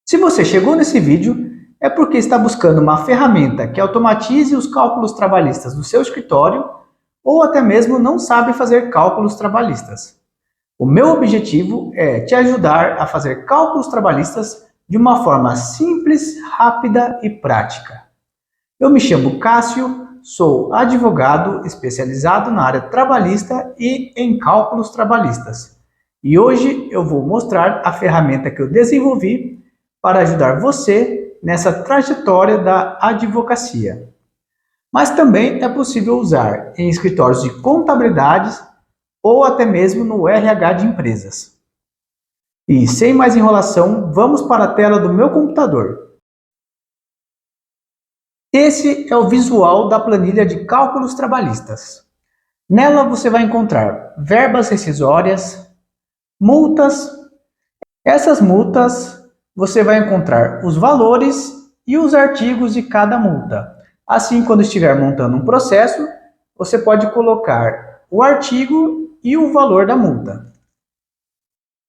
Se você chegou nesse vídeo, é porque está buscando uma ferramenta que automatize os cálculos trabalhistas do seu escritório ou até mesmo não sabe fazer cálculos trabalhistas. O meu objetivo é te ajudar a fazer cálculos trabalhistas de uma forma simples, rápida e prática. Eu me chamo Cássio, sou advogado especializado na área trabalhista e em cálculos trabalhistas. E hoje eu vou mostrar a ferramenta que eu desenvolvi para ajudar você nessa trajetória da advocacia. Mas também é possível usar em escritórios de contabilidade ou até mesmo no RH de empresas. E sem mais enrolação, vamos para a tela do meu computador. Esse é o visual da planilha de cálculos trabalhistas. Nela você vai encontrar verbas rescisórias, multas. Essas multas você vai encontrar os valores e os artigos de cada multa. Assim, quando estiver montando um processo, você pode colocar o artigo e o valor da multa.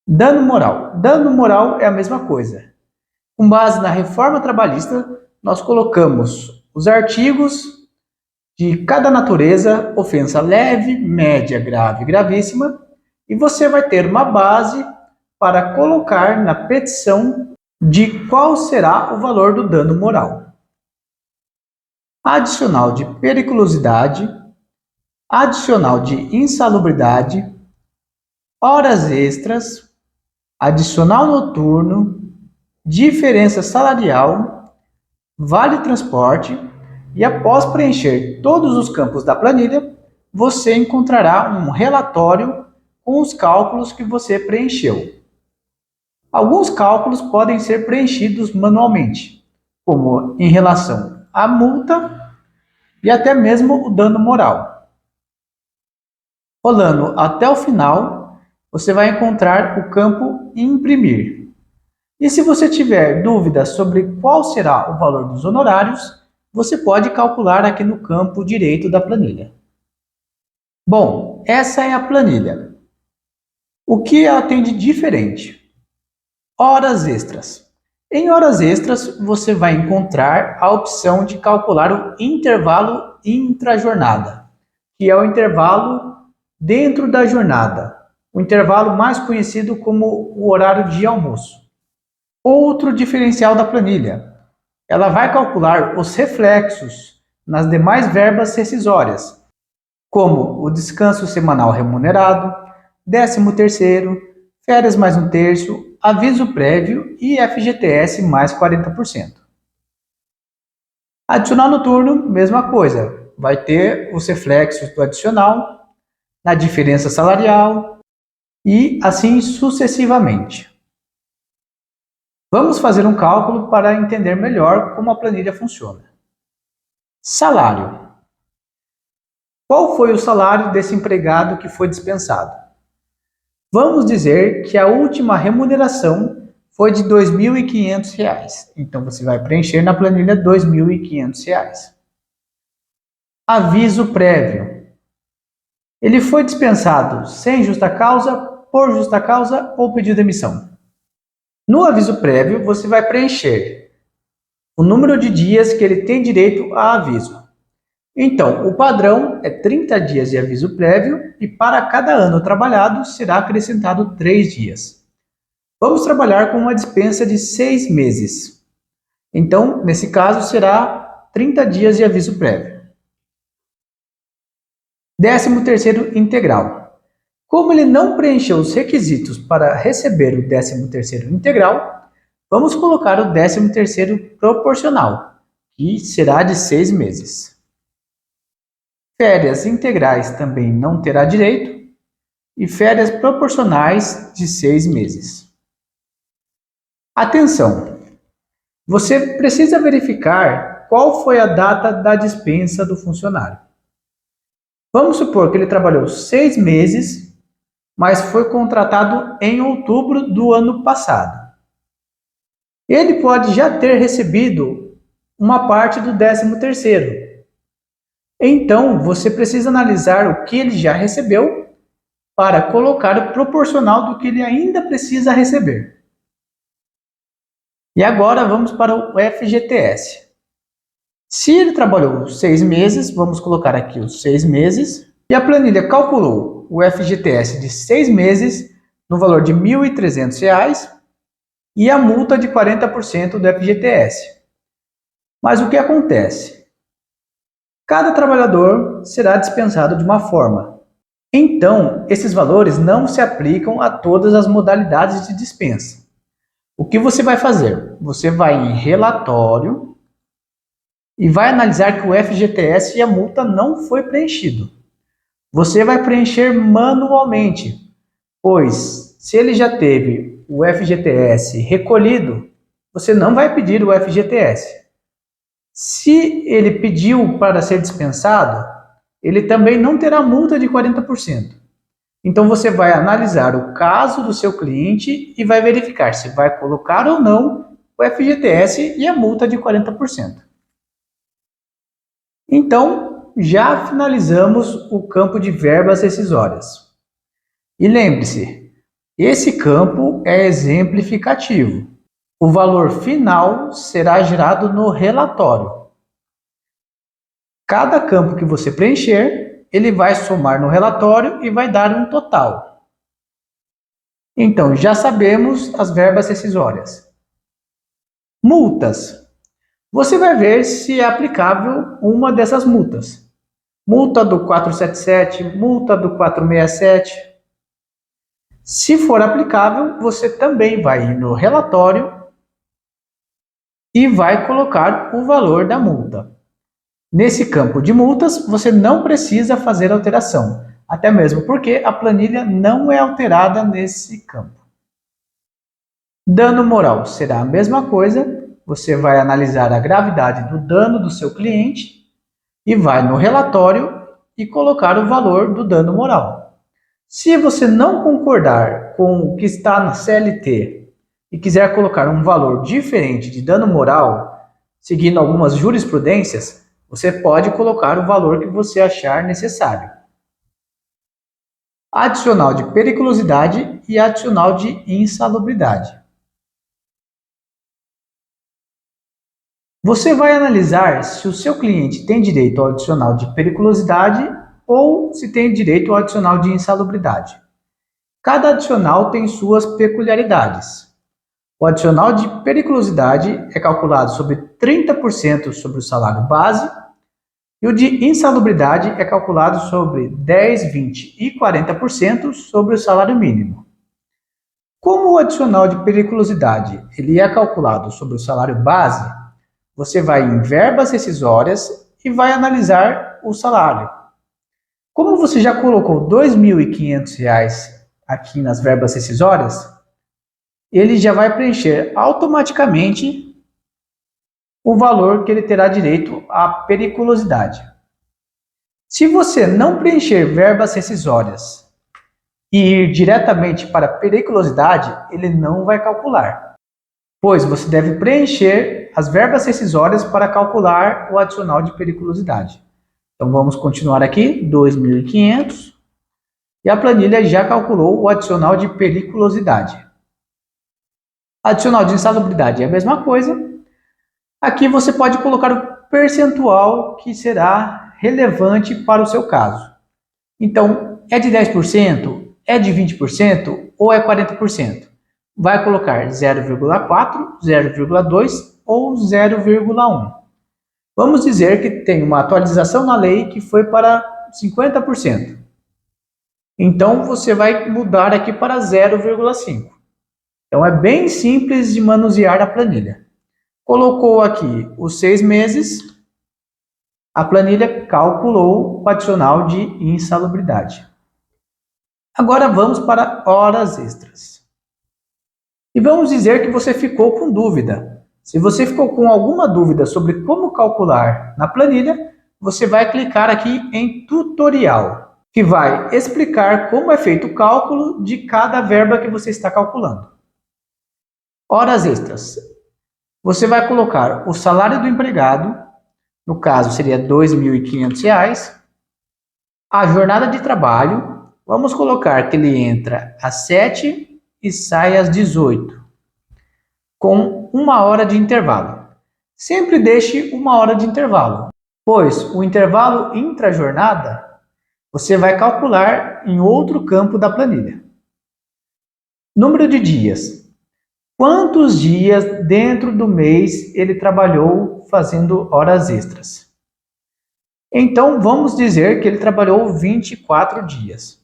Dano moral. Dano moral é a mesma coisa. Com base na reforma trabalhista, nós colocamos os artigos de cada natureza, ofensa leve, média, grave, gravíssima, e você vai ter uma base para colocar na petição de qual será o valor do dano moral. Adicional de periculosidade, adicional de insalubridade, horas extras, adicional noturno, diferença salarial, vale transporte, e após preencher todos os campos da planilha, você encontrará um relatório com os cálculos que você preencheu. Alguns cálculos podem ser preenchidos manualmente, como em relação à multa e até mesmo o dano moral. Rolando até o final, você vai encontrar o campo imprimir. E se você tiver dúvidas sobre qual será o valor dos honorários, você pode calcular aqui no campo direito da planilha. Bom, essa é a planilha. O que ela tem de diferente? Horas extras. Em horas extras, você vai encontrar a opção de calcular o intervalo intrajornada, que é o intervalo dentro da jornada, o intervalo mais conhecido como o horário de almoço. Outro diferencial da planilha, ela vai calcular os reflexos nas demais verbas rescisórias, como o descanso semanal remunerado, 13º, férias mais 1/3, aviso prévio e FGTS mais 40%. Adicional noturno, mesma coisa, vai ter os reflexos do adicional, na diferença salarial e assim sucessivamente. Vamos fazer um cálculo para entender melhor como a planilha funciona. Salário. Qual foi o salário desse empregado que foi dispensado? Vamos dizer que a última remuneração foi de R$ 2.500. Então, você vai preencher na planilha R$ 2.500. Aviso prévio. Ele foi dispensado sem justa causa, por justa causa ou pediu demissão. No aviso prévio, você vai preencher o número de dias que ele tem direito a aviso. Então, o padrão é 30 dias de aviso prévio e para cada ano trabalhado será acrescentado 3 dias. Vamos trabalhar com uma dispensa de 6 meses. Então, nesse caso, será 30 dias de aviso prévio. 13º integral. Como ele não preencheu os requisitos para receber o 13º integral, vamos colocar o 13º proporcional, que será de 6 meses. Férias integrais também não terá direito e férias proporcionais de 6 meses. Atenção! Você precisa verificar qual foi a data da dispensa do funcionário. Vamos supor que ele trabalhou 6 meses, mas foi contratado em outubro do ano passado. Ele pode já ter recebido uma parte do 13º. Então, você precisa analisar o que ele já recebeu para colocar o proporcional do que ele ainda precisa receber. E agora vamos para o FGTS. Se ele trabalhou 6 meses, vamos colocar aqui os 6 meses, e a planilha calculou o FGTS de 6 meses no valor de R$ 1.300 e a multa de 40% do FGTS. Mas o que acontece? Cada trabalhador será dispensado de uma forma. Então, esses valores não se aplicam a todas as modalidades de dispensa. O que você vai fazer? Você vai em relatório e vai analisar que o FGTS e a multa não foi preenchido. Você vai preencher manualmente, pois se ele já teve o FGTS recolhido, você não vai pedir o FGTS. Se ele pediu para ser dispensado, ele também não terá multa de 40%. Então você vai analisar o caso do seu cliente e vai verificar se vai colocar ou não o FGTS e a multa de 40%. Então, já finalizamos o campo de verbas rescisórias. E lembre-se, esse campo é exemplificativo. O valor final será gerado no relatório. Cada campo que você preencher, ele vai somar no relatório e vai dar um total. Então, já sabemos as verbas rescisórias. Multas. Você vai ver se é aplicável uma dessas multas. Multa do 477, multa do 467. Se for aplicável, você também vai ir no relatório e vai colocar o valor da multa. Nesse campo de multas, você não precisa fazer alteração, até mesmo porque a planilha não é alterada nesse campo. Dano moral será a mesma coisa, você vai analisar a gravidade do dano do seu cliente e vai no relatório e colocar o valor do dano moral. Se você não concordar com o que está na CLT e quiser colocar um valor diferente de dano moral, seguindo algumas jurisprudências, você pode colocar o valor que você achar necessário. Adicional de periculosidade e adicional de insalubridade. Você vai analisar se o seu cliente tem direito ao adicional de periculosidade ou se tem direito ao adicional de insalubridade. Cada adicional tem suas peculiaridades. O adicional de periculosidade é calculado sobre 30% sobre o salário base e o de insalubridade é calculado sobre 10%, 20% e 40% sobre o salário mínimo. Como o adicional de periculosidade ele é calculado sobre o salário base, você vai em verbas rescisórias e vai analisar o salário. Como você já colocou R$ 2.500 aqui nas verbas rescisórias, ele já vai preencher automaticamente o valor que ele terá direito à periculosidade. Se você não preencher verbas rescisórias e ir diretamente para a periculosidade, ele não vai calcular, pois você deve preencher as verbas rescisórias para calcular o adicional de periculosidade. Então vamos continuar aqui, 2.500, e a planilha já calculou o adicional de periculosidade. Adicional de insalubridade é a mesma coisa. Aqui você pode colocar o percentual que será relevante para o seu caso. Então, é de 10%, é de 20% ou é 40%? Vai colocar 0,4, 0,2 ou 0,1. Vamos dizer que tem uma atualização na lei que foi para 50%. Então, você vai mudar aqui para 0,5. Então, é bem simples de manusear a planilha. Colocou aqui os 6 meses, a planilha calculou o adicional de insalubridade. Agora vamos para horas extras. E vamos dizer que você ficou com dúvida. Se você ficou com alguma dúvida sobre como calcular na planilha, você vai clicar aqui em tutorial, que vai explicar como é feito o cálculo de cada verba que você está calculando. Horas extras. Você vai colocar o salário do empregado, no caso seria R$ 2.500, a jornada de trabalho, vamos colocar que ele entra às 7 e sai às 18. com 1 hora de intervalo. Sempre deixe 1 hora de intervalo, pois o intervalo intra-jornada você vai calcular em outro campo da planilha. Número de dias. Quantos dias dentro do mês ele trabalhou fazendo horas extras? Então, vamos dizer que ele trabalhou 24 dias.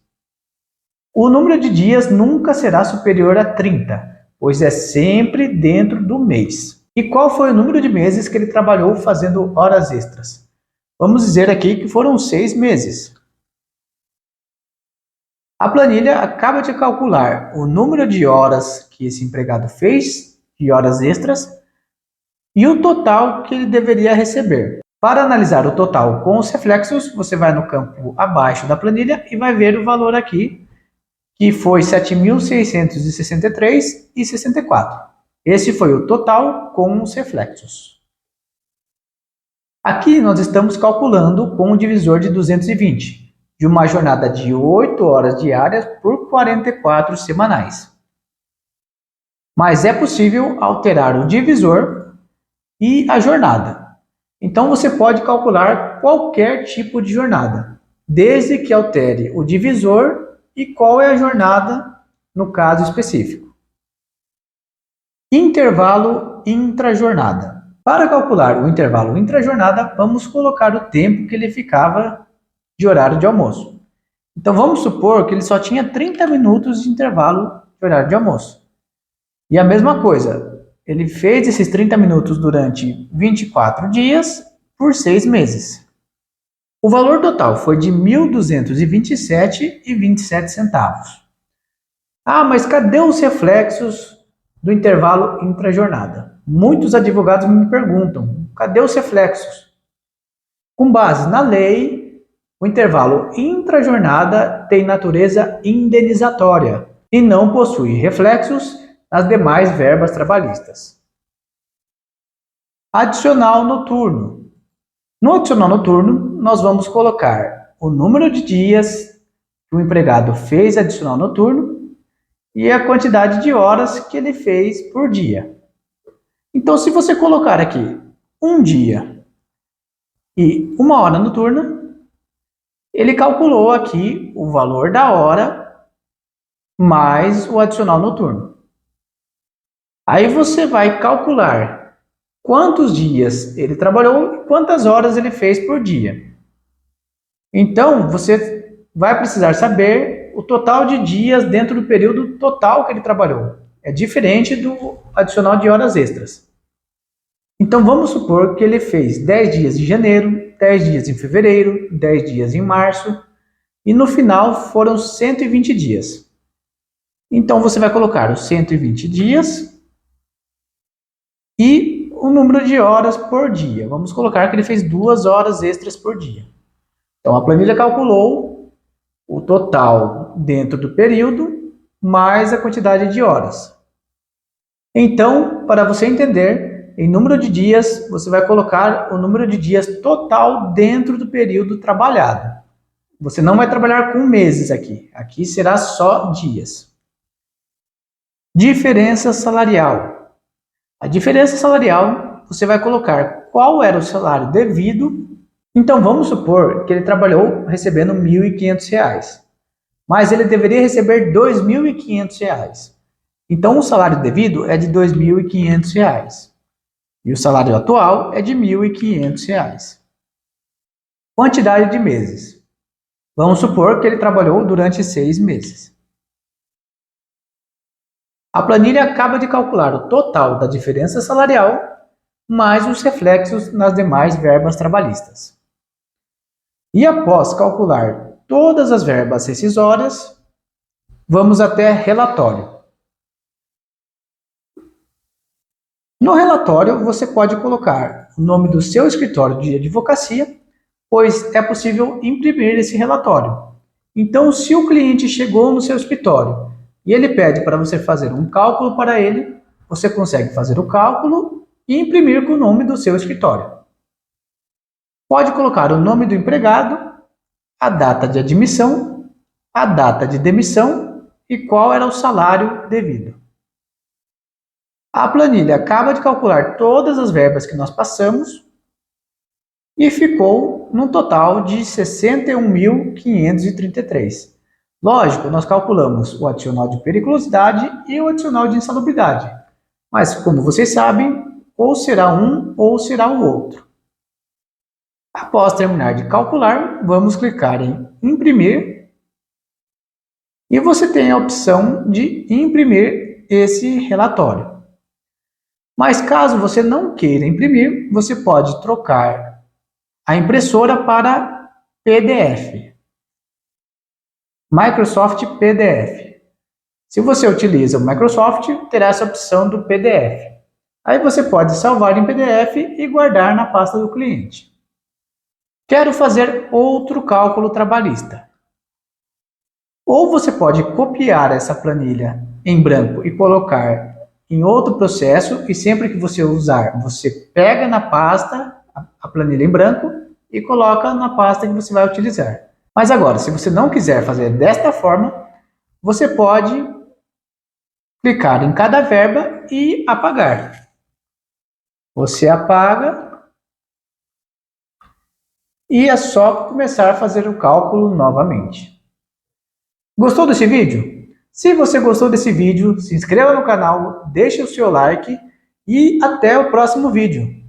O número de dias nunca será superior a 30, pois é sempre dentro do mês. E qual foi o número de meses que ele trabalhou fazendo horas extras? Vamos dizer aqui que foram 6 meses. A planilha acaba de calcular o número de horas que esse empregado fez, de horas extras, e o total que ele deveria receber. Para analisar o total com os reflexos, você vai no campo abaixo da planilha e vai ver o valor aqui, que foi R$ 7.663,64. Esse foi o total com os reflexos. Aqui nós estamos calculando com o divisor de 220, de uma jornada de 8 horas diárias por 44 semanais. Mas é possível alterar o divisor e a jornada. Então você pode calcular qualquer tipo de jornada, desde que altere o divisor e qual é a jornada no caso específico. Intervalo intrajornada. Para calcular o intervalo intrajornada, vamos colocar o tempo que ele ficava de horário de almoço. Então vamos supor que ele só tinha 30 minutos de intervalo de horário de almoço. E a mesma coisa, ele fez esses 30 minutos durante 24 dias por 6 meses. O valor total foi de R$ 1.227,27. Ah, mas cadê os reflexos do intervalo intrajornada? Muitos advogados me perguntam, cadê os reflexos? Com base na lei, o intervalo intrajornada tem natureza indenizatória e não possui reflexos nas demais verbas trabalhistas. Adicional noturno. No adicional noturno, nós vamos colocar o número de dias que o empregado fez adicional noturno e a quantidade de horas que ele fez por dia. Então, se você colocar aqui um dia e 1 hora noturna, ele calculou aqui o valor da hora mais o adicional noturno. Aí você vai calcular quantos dias ele trabalhou e quantas horas ele fez por dia. Então, você vai precisar saber o total de dias dentro do período total que ele trabalhou. É diferente do adicional de horas extras. Então, vamos supor que ele fez 10 dias em janeiro, 10 dias em fevereiro, 10 dias em março e no final foram 120 dias. Então, você vai colocar os 120 dias e o número de horas por dia. Vamos colocar que ele fez 2 horas extras por dia. Então, a planilha calculou o total dentro do período mais a quantidade de horas. Então, para você entender, em número de dias, você vai colocar o número de dias total dentro do período trabalhado. Você não vai trabalhar com meses aqui. Aqui será só dias. Diferença salarial. A diferença salarial, você vai colocar qual era o salário devido. Então, vamos supor que ele trabalhou recebendo R$ 1.500, mas ele deveria receber R$ 2.500. Então, o salário devido é de R$ 2.500 e o salário atual é de R$ 1.500. Quantidade de meses. Vamos supor que ele trabalhou durante 6 meses. A planilha acaba de calcular o total da diferença salarial mais os reflexos nas demais verbas trabalhistas. E após calcular todas as verbas rescisórias, vamos até relatório. No relatório, você pode colocar o nome do seu escritório de advocacia, pois é possível imprimir esse relatório. Então, se o cliente chegou no seu escritório e ele pede para você fazer um cálculo para ele, você consegue fazer o cálculo e imprimir com o nome do seu escritório. Pode colocar o nome do empregado, a data de admissão, a data de demissão e qual era o salário devido. A planilha acaba de calcular todas as verbas que nós passamos e ficou num total de 61.533. Lógico, nós calculamos o adicional de periculosidade e o adicional de insalubridade. Mas, como vocês sabem, ou será um ou será o outro. Após terminar de calcular, vamos clicar em imprimir e você tem a opção de imprimir esse relatório. Mas caso você não queira imprimir, você pode trocar a impressora para PDF. Microsoft PDF. Se você utiliza o Microsoft, terá essa opção do PDF. Aí você pode salvar em PDF e guardar na pasta do cliente. Quero fazer outro cálculo trabalhista. Ou você pode copiar essa planilha em branco e colocar em outro processo, e sempre que você usar, você pega na pasta a planilha em branco e coloca na pasta que você vai utilizar. Mas agora, se você não quiser fazer desta forma, você pode clicar em cada verba e apagar. Você apaga e é só começar a fazer o cálculo novamente. Gostou desse vídeo? Se você gostou desse vídeo, se inscreva no canal, deixe o seu like e até o próximo vídeo.